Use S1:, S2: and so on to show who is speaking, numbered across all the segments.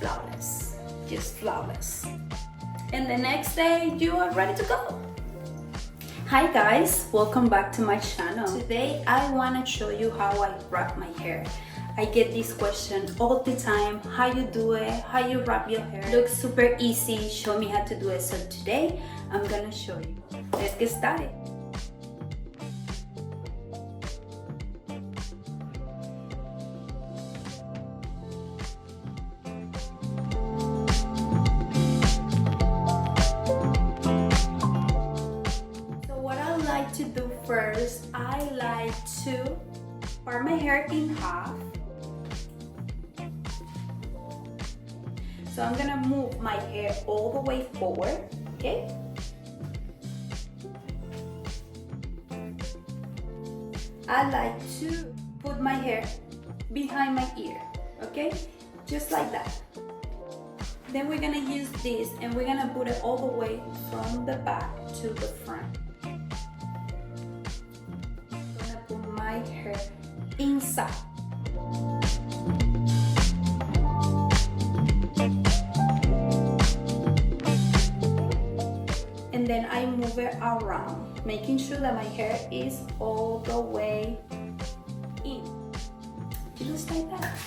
S1: flawless, just flawless. And the next day you are ready to go. Hi guys, welcome back to my channel. Today I want to show you how I wrap my hair. I get this question all the time, how you do it, how you wrap your hair. Looks super easy, show me how to do it. So today I'm gonna show you. Let's get started. To do first, I like to part my hair in half. So I'm gonna move my hair all the way forward, okay? I like to put my hair behind my ear, okay? Just like that. Then we're gonna use this and we're gonna put it all the way from the back to the front. My hair inside. And then I move it around, making sure that my hair is all the way in. Just like that.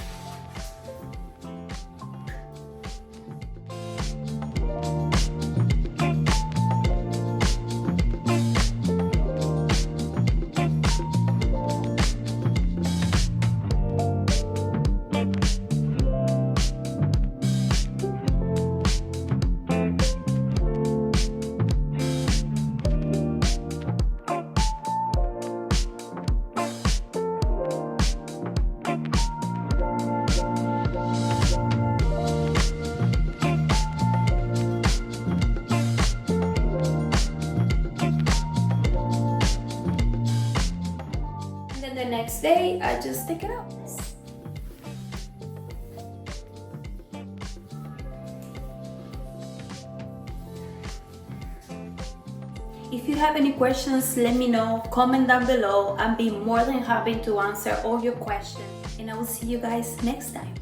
S1: The next day, I just take it out. If you have any questions, let me know, comment down below. I'll be more than happy to answer all your questions. And I will see you guys next time.